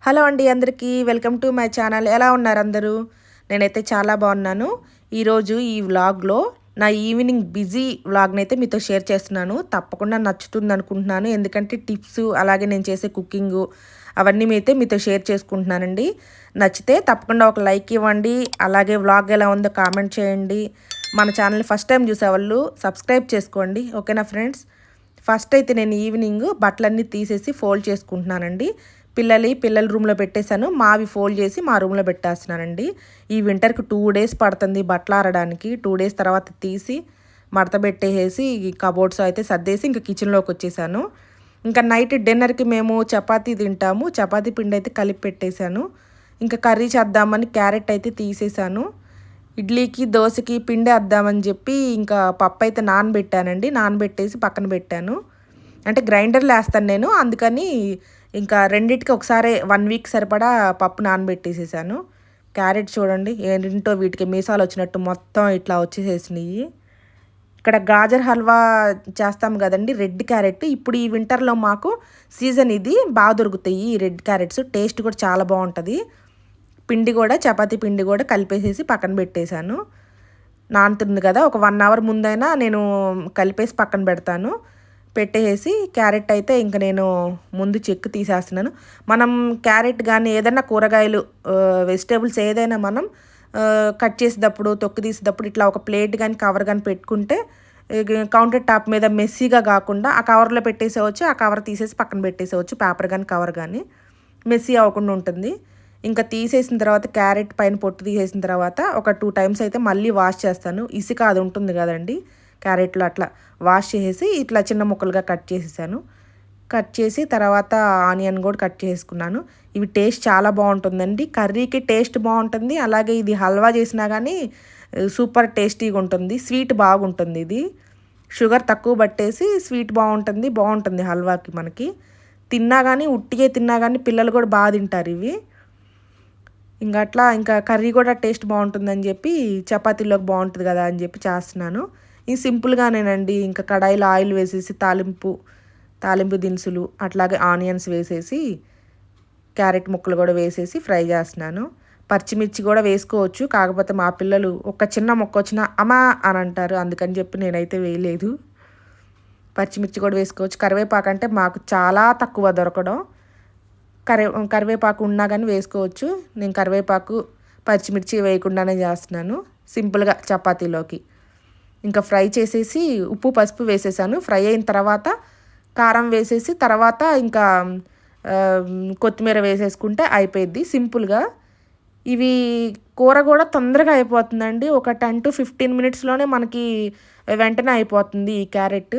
Hello అండి అందరికీ welcome to my channel. ఎలా ఉన్నారు అందరూ? నేనైతే చాలా బాగున్నాను. ఈరోజు ఈ వ్లాగ్లో నా ఈవినింగ్ బిజీ వ్లాగ్ని అయితే మీతో షేర్ చేస్తున్నాను. తప్పకుండా నచ్చుతుంది అనుకుంటున్నాను. ఎందుకంటే టిప్స్ అలాగే నేను చేసే కుకింగ్ అవన్నీ మీతో షేర్ చేసుకుంటున్నానండి. నచ్చితే తప్పకుండా ఒక లైక్ ఇవ్వండి. అలాగే వ్లాగ్ ఎలా ఉందో కామెంట్ చేయండి. మన ఛానల్ని ఫస్ట్ టైం చూసేవాళ్ళు సబ్స్క్రైబ్ చేసుకోండి. ఓకేనా ఫ్రెండ్స్? ఫస్ట్ అయితే నేను ఈవినింగ్ బట్టలన్నీ తీసేసి ఫోల్డ్ చేసుకుంటున్నానండి. పిల్లల రూమ్లో పెట్టేశాను. మావి ఫోల్డ్ చేసి మా రూమ్లో పెట్టేస్తున్నానండి. ఈ వింటర్కి 2 days పడుతుంది బట్టలు ఆరడానికి. 2 days తర్వాత తీసి మడత పెట్టేసి కబోర్డ్స్ అయితే సర్దేసి ఇంకా కిచెన్లోకి వచ్చేసాను. ఇంకా నైట్ డిన్నర్కి మేము చపాతీ తింటాము. చపాతీ పిండి అయితే కలిపి పెట్టేశాను. ఇంకా కర్రీ చేద్దామని క్యారెట్ అయితే తీసేసాను. ఇడ్లీకి దోశకి పిండి వేద్దామని చెప్పి ఇంకా పప్పు అయితే నానబెట్టేసి పక్కన పెట్టాను. అంటే గ్రైండర్లో వేస్తాను నేను, అందుకని ఇంకా రెండింటికి ఒకసారి 1 week సరిపడా పప్పు నానబెట్టేసేసాను. క్యారెట్ చూడండి ఏంటో వీటికి మీసాలు వచ్చినట్టు మొత్తం ఇట్లా వచ్చేసేసినాయి. ఇక్కడ గాజర్ హల్వా చేస్తాం కదండి, రెడ్ క్యారెట్. ఇప్పుడు ఈ వింటర్లో మాకు సీజన్ ఇది, బాగా దొరుకుతాయి ఈ రెడ్ క్యారెట్స్. టేస్ట్ కూడా చాలా బాగుంటుంది. పిండి కూడా చపాతీ పిండి కూడా కలిపేసేసి పక్కన పెట్టేశాను. నానుతుంది కదా, ఒక 1 hour ముందైనా నేను కలిపేసి పక్కన పెడతాను. పెట్టేసి క్యారెట్ అయితే ఇంకా నేను ముందు చెక్కు తీసేస్తున్నాను. మనం క్యారెట్ కానీ ఏదైనా కూరగాయలు వెజిటేబుల్స్ ఏదైనా మనం కట్ చేసేటప్పుడు తొక్కు తీసేటప్పుడు ఇట్లా ఒక ప్లేట్ కానీ కవర్ కానీ పెట్టుకుంటే కౌంటర్ టాప్ మీద మెస్సీగా కాకుండా ఆ కవర్లో పెట్టేసేవచ్చు. ఆ కవర్ తీసేసి పక్కన పెట్టేసేవచ్చు. పేపర్ కానీ కవర్ కానీ మెస్సీ అవ్వకుండా ఉంటుంది. ఇంకా తీసేసిన తర్వాత క్యారెట్ పైన పొట్టు తీసేసిన తర్వాత ఒక 2 times అయితే మళ్ళీ వాష్ చేస్తాను. ఇసుక అది ఉంటుంది కదండి క్యారెట్లో, అట్లా వాష్ చేసేసి ఇట్లా చిన్న ముక్కలుగా కట్ చేసేసాను. కట్ చేసి తర్వాత ఆనియన్ కూడా కట్ చేసుకున్నాను. ఇవి టేస్ట్ చాలా బాగుంటుందండి. కర్రీకి టేస్ట్ బాగుంటుంది. అలాగే ఇది హల్వా చేసినా కానీ సూపర్ టేస్టీగా ఉంటుంది. స్వీట్ బాగుంటుంది. ఇది షుగర్ తక్కువ పట్టేసి స్వీట్ బాగుంటుంది హల్వాకి. మనకి తిన్నా కానీ ఉట్టిగా తిన్నా కానీ పిల్లలు కూడా బాగా తింటారు ఇవి. ఇంకా కర్రీ కూడా టేస్ట్ బాగుంటుందని చెప్పి చపాతీలోకి బాగుంటుంది కదా అని చెప్పి చేస్తున్నాను. ఇది సింపుల్గానేనండి. ఇంకా కడాయిలో ఆయిల్ వేసేసి తాలింపు దినుసులు అట్లాగే ఆనియన్స్ వేసేసి క్యారెట్ ముక్కలు కూడా వేసేసి ఫ్రై చేస్తున్నాను. పచ్చిమిర్చి కూడా వేసుకోవచ్చు, కాకపోతే మా పిల్లలు ఒక చిన్న ముక్క వచ్చినా అమ్మా అని అంటారు, అందుకని చెప్పి నేనైతే వేయలేదు. పచ్చిమిర్చి కూడా వేసుకోవచ్చు. కరివేపాకు అంటే మాకు చాలా తక్కువ దొరకడం. కరివేపాకు ఉన్నా కానీ వేసుకోవచ్చు. నేను కరివేపాకు పచ్చిమిర్చి వేయకుండానే చేస్తున్నాను సింపుల్గా చపాతీలోకి. ఇంకా ఫ్రై చేసేసి ఉప్పు పసుపు వేసేసాను. ఫ్రై అయిన తర్వాత కారం వేసేసి తర్వాత ఇంకా కొత్తిమీర వేసేసుకుంటే అయిపోయింది సింపుల్గా. ఇవి కూర కూడా తొందరగా అయిపోతుందండి. ఒక 10 to 15 minutesలోనే మనకి వెంటనే అయిపోతుంది ఈ క్యారెట్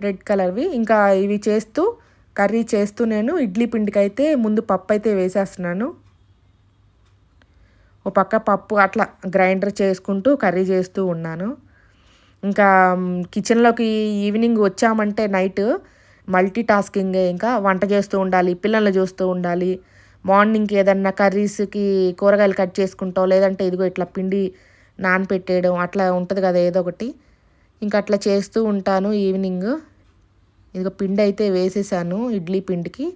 రెడ్ కలర్వి. ఇంకా ఇవి కర్రీ చేస్తూ నేను ఇడ్లీ పిండికి అయితే ముందు పప్పు అయితే వేసేస్తున్నాను. ఓ పక్క పప్పు అట్లా గ్రైండర్ చేసుకుంటూ కర్రీ చేస్తూ ఉన్నాను. ఇంకా కిచెన్లోకి ఈవినింగ్ వచ్చామంటే నైట్ మల్టీ టాస్కింగే. ఇంకా వంట చేస్తూ ఉండాలి, పిల్లల్ని చూస్తూ ఉండాలి. మార్నింగ్కి ఏదన్నా కర్రీస్కి కూరగాయలు కట్ చేసుకుంటాం, లేదంటే ఇదిగో ఇట్లా పిండి నానపెట్టేయడం అట్లా ఉంటుంది కదా ఏదో ఒకటి. ఇంకా అట్లా చేస్తూ ఉంటాను ఈవినింగ్. ఇదిగో పిండి అయితే వేసేసాను. ఇడ్లీ పిండికి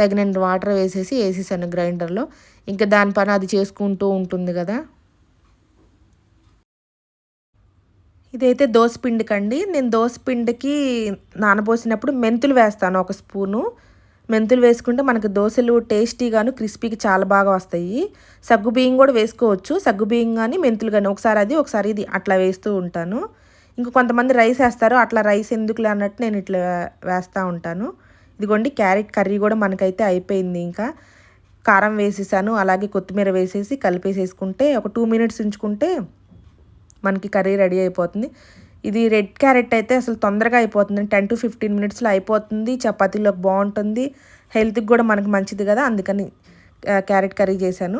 తగినంత వాటర్ వేసేసాను గ్రైండర్లో. ఇంకా దాని పని అది చేసుకుంటూ ఉంటుంది కదా. ఇదైతే దోసపిండికండి. నేను దోసపిండికి నానబోసినప్పుడు మెంతులు వేస్తాను, 1 స్పూను. మెంతులు వేసుకుంటే మనకు దోశలు టేస్టీగాను క్రిస్పీకి చాలా బాగా వస్తాయి. సగ్గుబియ్యం కూడా వేసుకోవచ్చు. సగ్గుబియ్యం కానీ మెంతులు కానీ ఒకసారి అది ఒకసారి ఇది అట్లా వేస్తూ ఉంటాను. ఇంకా కొంతమంది రైస్ వేస్తారు, అట్లా రైస్ ఎందుకులే అన్నట్టు నేను ఇట్లా వేస్తూ ఉంటాను. ఇదిగోండి క్యారెట్ కర్రీ కూడా మనకైతే అయిపోయింది. ఇంకా కారం వేసేసాను, అలాగే కొత్తిమీర వేసేసి కలిపేసేసుకుంటే ఒక 2 minutes ఉంచుకుంటే మనకి కర్రీ రెడీ అయిపోతుంది. ఇది రెడ్ క్యారెట్ అయితే అసలు తొందరగా అయిపోతుంది. 10 to 15 minutesలో అయిపోతుంది. చపాతీలోకి బాగుంటుంది, హెల్త్కి కూడా మనకు మంచిది కదా, అందుకని క్యారెట్ కర్రీ చేశాను.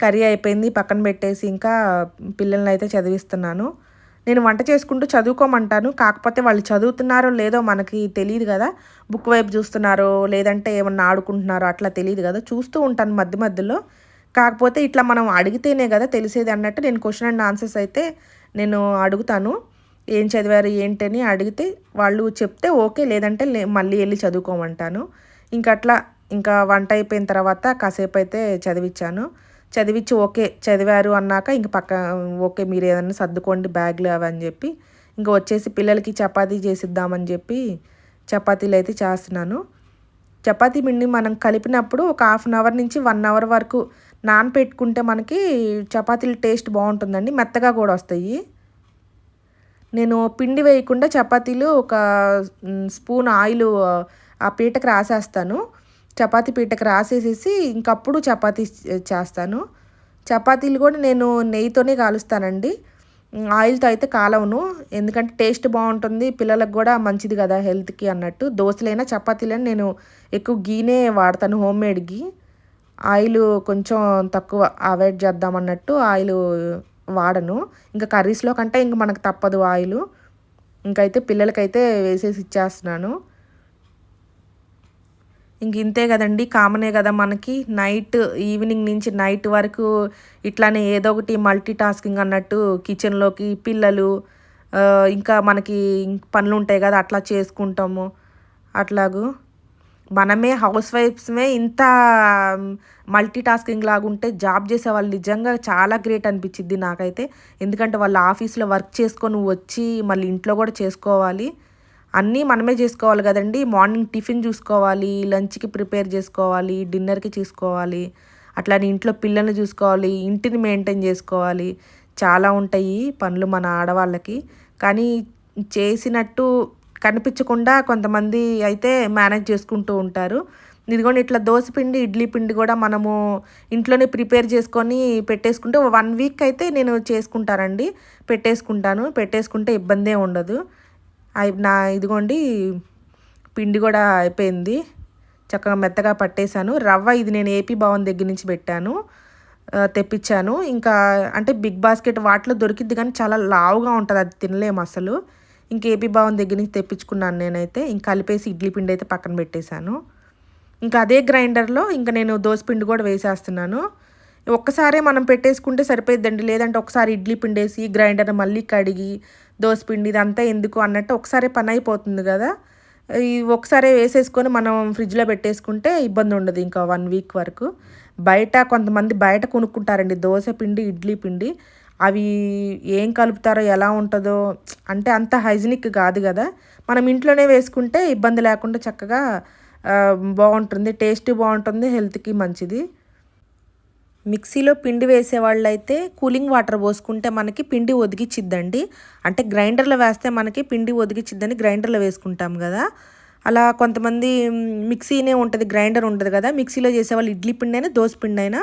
కర్రీ అయిపోయింది, పక్కన పెట్టేసి ఇంకా పిల్లల్ని అయితే చదివిస్తున్నాను. నేను వంట చేసుకుంటూ చదువుకోమంటాను, కాకపోతే వాళ్ళు చదువుతున్నారో లేదో మనకి తెలియదు కదా. బుక్ వైపు చూస్తున్నారో లేదంటే ఏమన్నా ఆడుకుంటున్నారో అట్లా తెలియదు కదా. చూస్తూ ఉంటాను మధ్యలో. కాకపోతే ఇట్లా మనం అడిగితేనే కదా తెలిసేది అన్నట్టు నేను క్వశ్చన్ అండ్ ఆన్సర్స్ అయితే నేను అడుగుతాను. ఏం చదివారు ఏంటని అడిగితే వాళ్ళు చెప్తే ఓకే, లేదంటే మళ్ళీ వెళ్ళి చదువుకోమంటాను. ఇంకా అట్లా ఇంకా వంట అయిపోయిన తర్వాత కాసేపు అయితే చదివించాను. చదివించి ఓకే చదివారు అన్నాక ఇంక ఓకే మీరు ఏదన్నా సర్దుకోండి బ్యాగ్‌లు అవి అని చెప్పి ఇంక వచ్చేసి పిల్లలకి చపాతీ చేసిద్దామని చెప్పి చపాతీలు అయితే చేస్తున్నాను. చపాతీ పిండి మనం కలిపినప్పుడు ఒక హాఫ్ అన్ అవర్ నుంచి 1 అవర్ వరకు నానపెట్టుకుంటే మనకి చపాతీలు టేస్ట్ బాగుంటుందండి. మెత్తగా కూడా వస్తాయి. నేను పిండి వేయకుండా చపాతీలు ఒక స్పూన్ ఆయిల్ ఆ పీటకు రాసేస్తాను. చపాతీ పీటకు రాసేసేసి ఇంకప్పుడు చపాతీ చేస్తాను. చపాతీలు కూడా నేను నెయ్యితోనే కాలుస్తానండి. ఆయిల్తో అయితే కాలవను. ఎందుకంటే టేస్ట్ బాగుంటుంది. పిల్లలకు కూడా మంచిది కదా హెల్త్‌కి అన్నట్టు. దోసలైనా చపాతీలైనా నేను ఎక్కువ గీనే వాడతాను, హోమ్‌మేడ్ గీ. ఆయిల్ కొంచెం తక్కువ అవాయిడ్ చేద్దామన్నట్టు ఆయిల్ వాడను. ఇంకా కర్రీస్‌లో కంటే ఇంక మనకు తప్పదు ఆయిలు. ఇంకైతే పిల్లలకైతే వేసేసి ఇచ్చేస్తున్నాను. ఇంక ఇంతే కదండీ, కామనే కదా మనకి. ఈవినింగ్ నుంచి నైట్ వరకు ఇట్లానే ఏదో ఒకటి మల్టీ టాస్కింగ్ అన్నట్టు కిచెన్లోకి పిల్లలు ఇంకా మనకి పనులు ఉంటాయి కదా అట్లా చేసుకుంటాము. అట్లాగూ మనమే హౌస్ వైఫ్స్మే ఇంత మల్టీ టాస్కింగ్ లాగా ఉంటే జాబ్ చేసే వాళ్ళు నిజంగా చాలా గ్రేట్ అనిపించిద్ది నాకైతే. ఎందుకంటే వాళ్ళు ఆఫీస్లో వర్క్ చేసుకొని వచ్చి మళ్ళీ ఇంట్లో కూడా చేసుకోవాలి. అన్నీ మనమే చేసుకోవాలి కదండి. మార్నింగ్ టిఫిన్ చూసుకోవాలి, లంచ్కి ప్రిపేర్ చేసుకోవాలి, డిన్నర్కి చూసుకోవాలి, అట్లానే ఇంట్లో పిల్లల్ని చూసుకోవాలి, ఇంటిని మెయింటైన్ చేసుకోవాలి. చాలా ఉంటాయి పనులు మన ఆడవాళ్ళకి. కానీ చేసినట్టు కనిపించకుండా కొంతమంది అయితే మేనేజ్ చేసుకుంటూ ఉంటారు. ఇదిగోండి ఇట్లా దోసపిండి, ఇడ్లీ పిండి కూడా మనము ఇంట్లోనే ప్రిపేర్ చేసుకొని పెట్టేసుకుంటే 1 వీక్ అయితే నేను చేసుకుంటానండి. పెట్టేసుకుంటే ఇబ్బందే ఉండదు. ఇదిగోండి పిండి కూడా అయిపోయింది. చక్కగా మెత్తగా పట్టేశాను. రవ్వ ఇది నేను ఏపీ భవన్ దగ్గర నుంచి తెప్పించాను. ఇంకా అంటే బిగ్ బాస్కెట్ వాటిలో దొరికిద్ది కానీ చాలా లావుగా ఉంటుంది, అది తినలేము అసలు. ఇంక ఏపీ భవన్ దగ్గర నుంచి తెప్పించుకున్నాను నేనైతే. ఇంక కలిపేసి ఇడ్లీ పిండి అయితే పక్కన పెట్టేశాను. ఇంకా అదే గ్రైండర్లో ఇంకా నేను దోసపిండి కూడా వేసేస్తున్నాను. ఒక్కసారే మనం పెట్టేసుకుంటే సరిపోయిద్దండి. లేదంటే ఒకసారి ఇడ్లీ పిండి వేసి గ్రైండర్ మళ్ళీ కడిగి దోసపిండి ఇదంతా ఎందుకు అన్నట్టు ఒకసారి పని అయిపోతుంది కదా. ఒకసారి వేసేసుకొని మనం ఫ్రిడ్జ్లో పెట్టేసుకుంటే ఇబ్బంది ఉండదు ఇంకా 1 వీక్ వరకు. కొంతమంది బయట కొనుక్కుంటారండి దోశ పిండి, ఇడ్లీ పిండి. అవి ఏం కలుపుతారో ఎలా ఉంటుందో అంటే అంత హైజీనిక్ కాదు కదా. మనం ఇంట్లోనే వేసుకుంటే ఇబ్బంది లేకుండా చక్కగా బాగుంటుంది, టేస్ట్ బాగుంటుంది, హెల్త్కి మంచిది. మిక్సీలో పిండి వేసేవాళ్ళైతే కూలింగ్ వాటర్ పోసుకుంటే మనకి పిండి ఒదిగిచ్చిద్దండి. అంటే గ్రైండర్లో వేస్తే మనకి పిండి ఒదిగిచ్చిద్దని గ్రైండర్లో వేసుకుంటాం కదా. అలా కొంతమంది మిక్సీనే ఉంటుంది, గ్రైండర్ ఉంటుంది కదా. మిక్సీలో చేసేవాళ్ళు ఇడ్లీ పిండి అయినా దోశ పిండి అయినా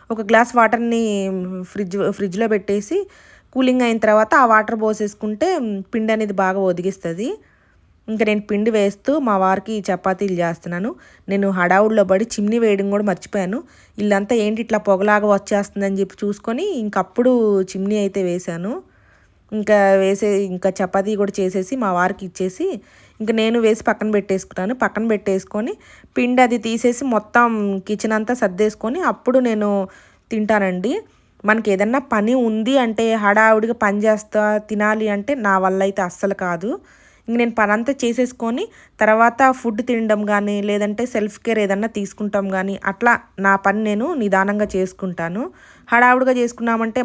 ఒక గ్లాస్ వాటర్ని ఫ్రిడ్జ్లో పెట్టేసి కూలింగ్ అయిన తర్వాత ఆ వాటర్ పోసేసుకుంటే పిండి అనేది బాగా ఒదిగిస్తుంది. ఇంకా నేను పిండి వేస్తూ మా వారికి చపాతీలు చేస్తున్నాను. నేను హడావుడిలో పడి చిమ్నీ వేయడం కూడా మర్చిపోయాను. ఇల్లంతా ఏంటి ఇట్లా పొగలాగా వచ్చేస్తుందని చెప్పి చూసుకొని ఇంకప్పుడు చిమ్నీ అయితే వేశాను. ఇంకా చపాతీ కూడా చేసేసి మా వారికి ఇచ్చేసి ఇంకా నేను వేసి పక్కన పెట్టేసుకొని పిండి అది తీసేసి మొత్తం కిచెన్ అంతా సర్దేసుకొని అప్పుడు నేను తింటానండి. మనకి ఏదన్నా పని ఉంది అంటే హడావుడిగా పని చేస్తా తినాలి అంటే నా వల్ల అయితే అస్సలు కాదు. ఇంక నేను పని అంతా చేసేసుకొని తర్వాత ఫుడ్ తినడం కానీ లేదంటే సెల్ఫ్ కేర్ ఏదన్నా తీసుకుంటాం కానీ అట్లా నా పని నేను నిదానంగా చేసుకుంటాను. హడావుడిగా చేసుకున్నామంటే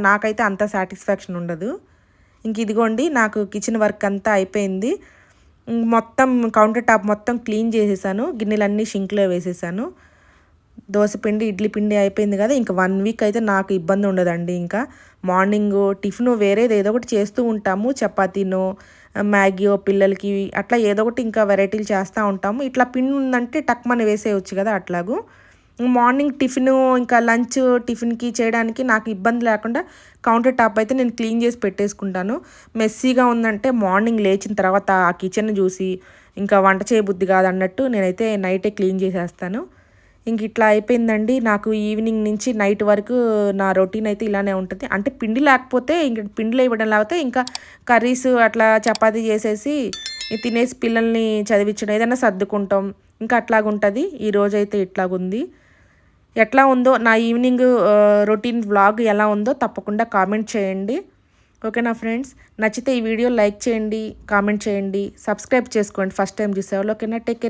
నాకైతే అంత సాటిస్ఫాక్షన్ ఉండదు. ఇంక ఇదిగోండి నాకు కిచెన్ వర్క్ అంతా అయిపోయింది. మొత్తం కౌంటర్ టాప్ మొత్తం క్లీన్ చేసేసాను. గిన్నెలన్నీ షింక్లో వేసేసాను. దోసపిండి, ఇడ్లీ పిండి అయిపోయింది కదా. ఇంకా 1 వీక్ అయితే నాకు ఇబ్బంది ఉండదండి. ఇంకా మార్నింగ్ టిఫిన్ వేరేది ఏదో ఒకటి చేస్తూ ఉంటాము. చపాతీనో మ్యాగీయో పిల్లలకి అట్లా ఏదో ఒకటి ఇంకా వెరైటీలు చేస్తూ ఉంటాము. ఇట్లా పిండి ఉందంటే టక్మని వేసేయచ్చు కదా. అట్లాగూ మార్నింగ్ టిఫిన్ ఇంకా లంచ్ టిఫిన్కి చేయడానికి నాకు ఇబ్బంది లేకుండా కౌంటర్ టాప్ అయితే నేను క్లీన్ చేసి పెట్టేసుకుంటాను. మెస్సీగా ఉందంటే మార్నింగ్ లేచిన తర్వాత ఆ కిచెన్ చూసి ఇంకా వంట చేయబుద్ధి కాదన్నట్టు నేనైతే నైటే క్లీన్ చేసేస్తాను. ఇంక ఇట్లా అయిపోయిందండి. నాకు ఈవినింగ్ నుంచి నైట్ వరకు నా రొటీన్ అయితే ఇలానే ఉంటుంది. అంటే పిండి లేకపోతే ఇంక పిండిలో ఇవ్వడం లేకపోతే ఇంకా కర్రీస్ అట్లా చపాతీ చేసేసి తినేసి పిల్లల్ని చదివించడం ఏదైనా సర్దుకుంటాం. ఇంకా అట్లాగుంటుంది. ఈరోజైతే ఇట్లాగుంది. ఎట్లా ఉందో నా ఈవినింగ్ రొటీన్ వ్లాగ్ ఎలా ఉందో తప్పకుండా కామెంట్ చేయండి. ఓకేనా ఫ్రెండ్స్? నచ్చితే ఈ వీడియో లైక్ చేయండి, కామెంట్ చేయండి, సబ్స్క్రైబ్ చేసుకోండి ఫస్ట్ టైం చూసేవాళ్ళు. ఓకేనా? Take care.